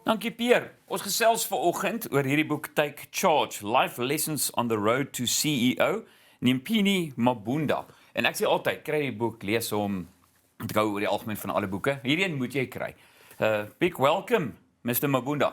Dankie Pierre. Ons gesels vanoggend oor hierdie boek Take Charge: Life Lessons on the Road to CEO, Nyimpini Mabunda. En ek sê altyd, kry die boek, lees hom. Ek hou oor die algemeen van alle boeke. Hierdie een moet jy kry. Big welcome, Mr. Mabunda.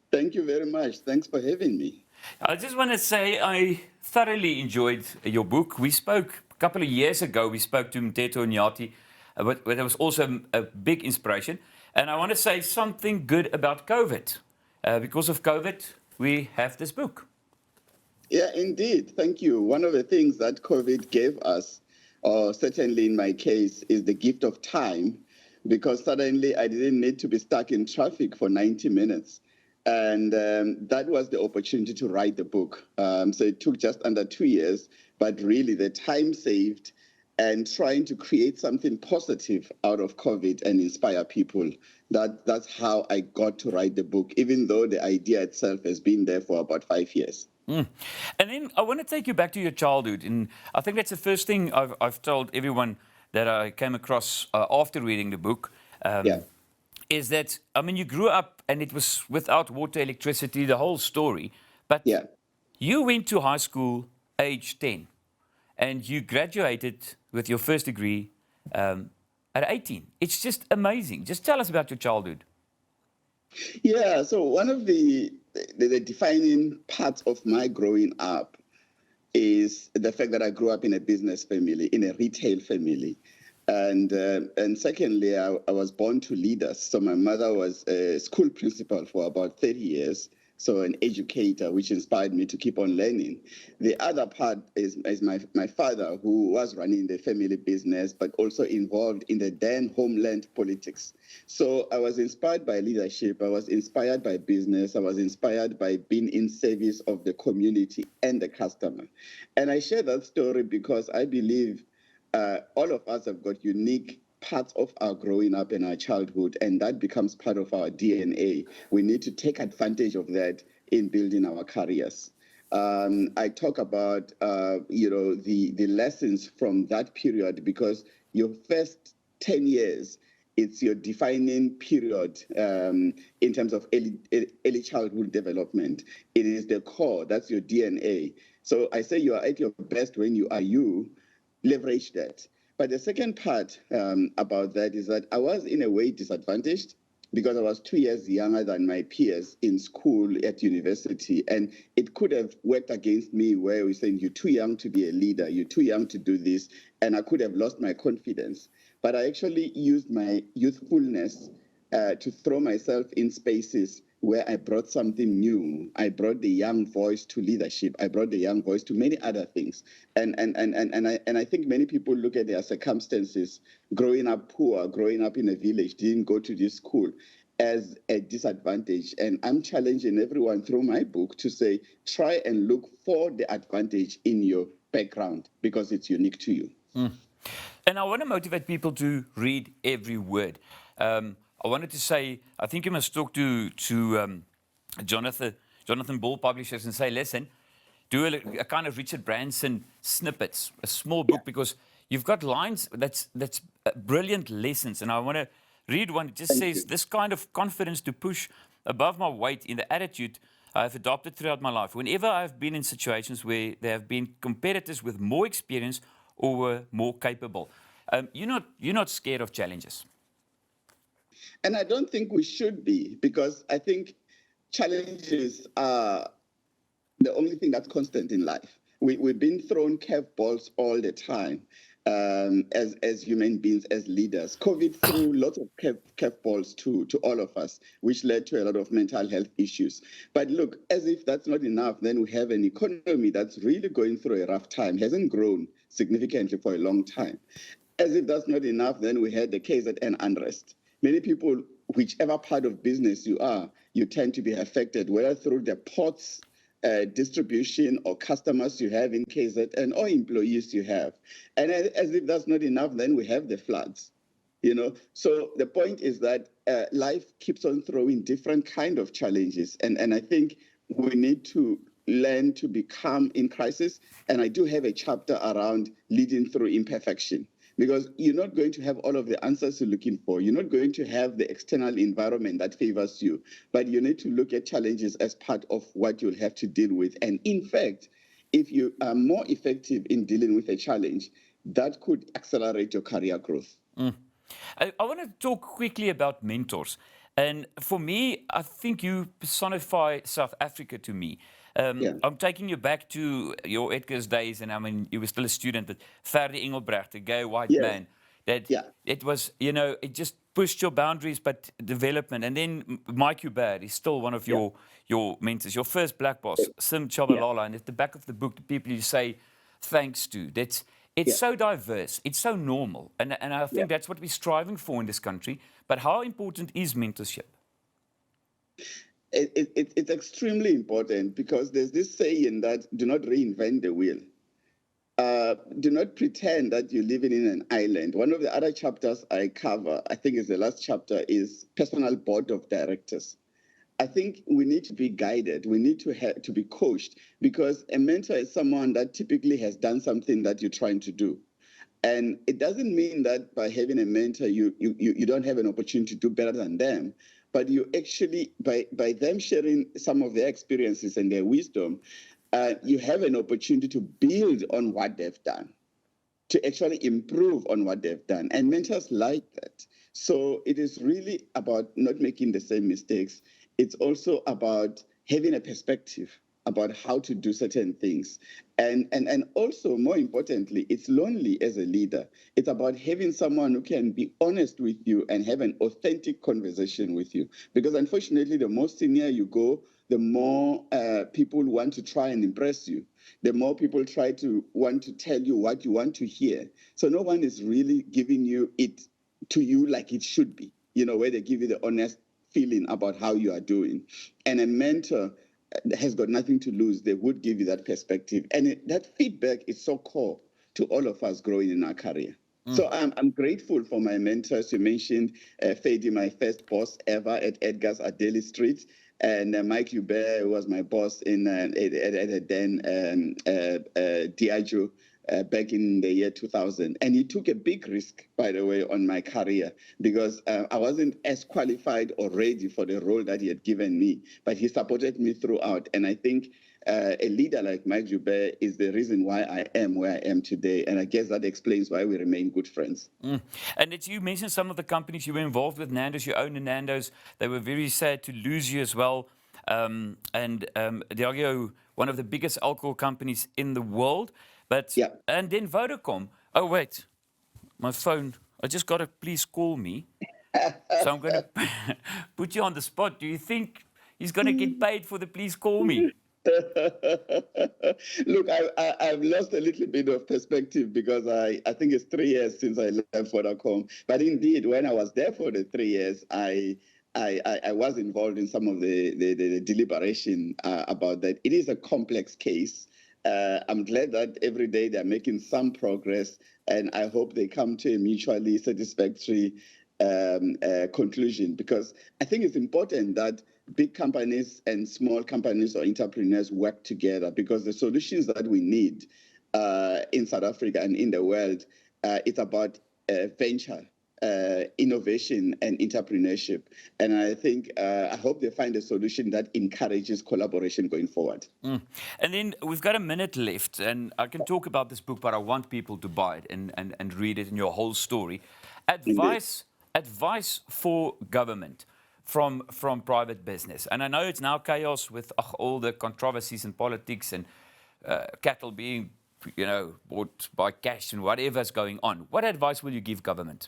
Thank you very much. Thanks for having me. I just want to say I thoroughly enjoyed your book. We spoke a couple of years ago. We spoke to Mteto Nyati, but it was also a big inspiration. And I want to say something good about COVID. Because of COVID, we have this book. Yeah, indeed. Thank you. One of the things that COVID gave us, or certainly in my case, is the gift of time, because suddenly I didn't need to be stuck in traffic for 90 minutes. And that was the opportunity to write the book. So it took just under 2 years, but really the time saved and trying to create something positive out of COVID and inspire people. That's how I got to write the book, even though the idea itself has been there for about 5 years. And then I want to take you back to your childhood. And I think that's the first thing I've told everyone that I came across after reading the book. Is that, I mean, you grew up and it was without water, electricity, the whole story. But you went to high school age 10 and you graduated with your first degree at 18. It's just amazing. Just tell us about your childhood. Yeah, so one of the defining parts of my growing up is the fact that I grew up in a business family, in a retail family. And secondly, I was born to leaders. So my mother was a school principal for about 30 years, so an educator, which inspired me to keep on learning. The other part is my father, who was running the family business, but also involved in the then homeland politics. So I was inspired by leadership. I was inspired by business. I was inspired by being in service of the community and the customer. And I share that story because I believe all of us have got unique parts of our growing up and our childhood, and that becomes part of our DNA. We need to take advantage of that in building our careers. I talk about, the lessons from that period, because your first 10 years, it's your defining period in terms of early childhood development. It is the core, that's your DNA. So I say you are at your best when you are you. Leverage that. But the second part about that is that I was in a way disadvantaged because I was 2 years younger than my peers in school at university. And it could have worked against me where we're saying, you're too young to be a leader, you're too young to do this. And I could have lost my confidence. But I actually used my youthfulness to throw myself in spaces where I brought something new. I brought the young voice to leadership. I brought the young voice to many other things. And I think many people look at their circumstances, growing up poor, growing up in a village, didn't go to this school, as a disadvantage. And I'm challenging everyone through my book to say, try and look for the advantage in your background because it's unique to you. And I want to motivate people to read every word. I wanted to say, I think you must talk to Jonathan Ball Publishers and say, listen, do a kind of Richard Branson snippets, a small book, because you've got lines that's brilliant lessons. And I want to read one. It just says, this kind of confidence to push above my weight in the attitude I've adopted throughout my life. Whenever I've been in situations where there have been competitors with more experience or were more capable. You're not scared of challenges. And I don't think we should be, because I think challenges are the only thing that's constant in life. We've been thrown curveballs all the time as human beings, as leaders. COVID threw lots of curveballs to all of us, which led to a lot of mental health issues. But look, as if that's not enough, then we have an economy that's really going through a rough time, hasn't grown significantly for a long time. As if that's not enough, then we had the KZN unrest. Many people, whichever part of business you are, you tend to be affected, whether through the ports, distribution, or customers you have in KZN, or employees you have. And as if that's not enough, then we have the floods. So the point is that life keeps on throwing different kind of challenges, and I think we need to learn to be calm in crisis. And I do have a chapter around leading through imperfection. because you're not going to have all of the answers you're looking for. You're not going to have the external environment that favors you, but you need to look at challenges as part of what you'll have to deal with. And in fact, if you are more effective in dealing with a challenge, that could accelerate your career growth. I want to talk quickly about mentors. And for me, I think you personify South Africa to me. I'm taking you back to your Edgar's days, and I mean, you were still a student, but Ferdi Engelbrecht, a gay white man, that it was, it just pushed your boundaries, but development. And then Mike Hubert is still one of your mentors. Your first black boss, Sim Chabalala, and at the back of the book, the people you say thanks to. It's so diverse, it's so normal, and I think that's what we're striving for in this country. But how important is mentorship? It's extremely important, because there's this saying that do not reinvent the wheel. Do not pretend that you're living in an island. One of the other chapters I cover, I think it's the last chapter, is personal board of directors. I think we need to be guided. We need to be coached, because a mentor is someone that typically has done something that you're trying to do. And it doesn't mean that by having a mentor, you don't have an opportunity to do better than them. But you actually, by them sharing some of their experiences and their wisdom, you have an opportunity to build on what they've done, to actually improve on what they've done. And mentors like that. So it is really about not making the same mistakes. It's also about having a perspective about how to do certain things. And also, more importantly, it's lonely as a leader. It's about having someone who can be honest with you and have an authentic conversation with you. Because unfortunately, the more senior you go, the more people want to try and impress you. The more people want to tell you what you want to hear. So no one is really giving it to you like it should be, where they give you the honest feeling about how you are doing. And a mentor has got nothing to lose. They would give you that perspective. And that feedback is so core to all of us growing in our career. So I'm grateful for my mentors. You mentioned Fadi, my first boss ever at Edgar's at Daly Street. And Mike Hubert was my boss at then Diageo back in the year 2000. And he took a big risk, by the way, on my career, because I wasn't as qualified or ready for the role that he had given me. But he supported me throughout. And I think a leader like Mike Hubert is the reason why I am where I am today. And I guess that explains why we remain good friends. And you mentioned some of the companies you were involved with, Nando's, you own the Nando's. They were very sad to lose you as well. Diageo, one of the biggest alcohol companies in the world. And then Vodacom. Oh, wait, my phone. I just got to please call me. So I'm going to put you on the spot. Do you think he's going to get paid for the please call me? Look, I've lost a little bit of perspective, because I think it's 3 years since I left Vodacom. But indeed, when I was there for the 3 years, I was involved in some of the deliberation about that. It is a complex case. I'm glad that every day they're making some progress, and I hope they come to a mutually satisfactory conclusion, because I think it's important that big companies and small companies or entrepreneurs work together, because the solutions that we need in South Africa and in the world, it's about venture, innovation and entrepreneurship. And I think, I hope they find a solution that encourages collaboration going forward. And then we've got a minute left, and I can talk about this book, but I want people to buy it and read it in your whole story. Advice for government from private business. And I know it's now chaos with all the controversies in politics and cattle being, bought by cash and whatever's going on. What advice will you give government?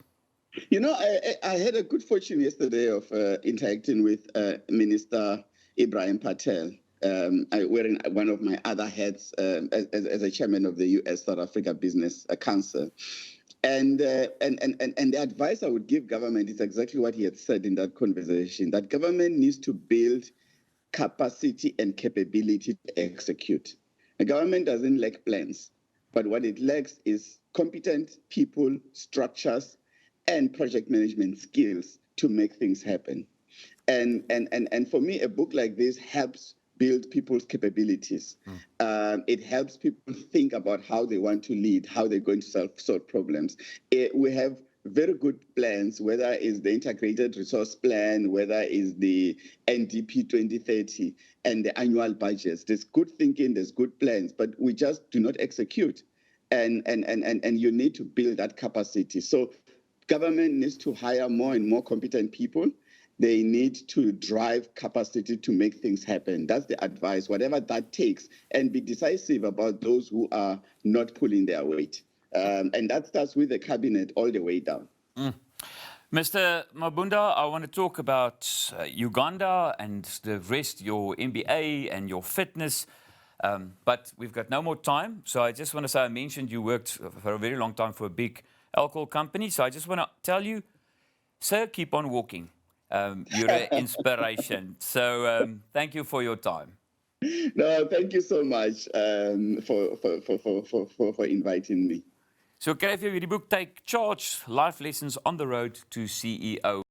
I had a good fortune yesterday of interacting with Minister Ibrahim Patel, wearing one of my other hats as a chairman of the U.S. South Africa Business Council. And the advice I would give government is exactly what he had said in that conversation, that government needs to build capacity and capability to execute. The government doesn't lack plans, but what it lacks is competent people, structures, and project management skills to make things happen. And for me, a book like this helps build people's capabilities. It helps people think about how they want to lead, how they're going to solve problems. We have very good plans, whether it's the integrated resource plan, whether it's the NDP 2030 and the annual budgets. There's good thinking, there's good plans, but we just do not execute. And you need to build that capacity. So government needs to hire more and more competent people. They need to drive capacity to make things happen. That's the advice, whatever that takes, and be decisive about those who are not pulling their weight. And that starts with the cabinet all the way down. Mr. Mabunda, I want to talk about Uganda and the rest, your MBA and your fitness. But we've got no more time. So I just want to say, I mentioned you worked for a very long time for a big alcohol company. So I just want to tell you, sir, keep on walking. You're an inspiration. So thank you for your time. No, thank you so much for inviting me. So kry vir hierdie boek Take Charge, Life Lessons on the Road to CEO.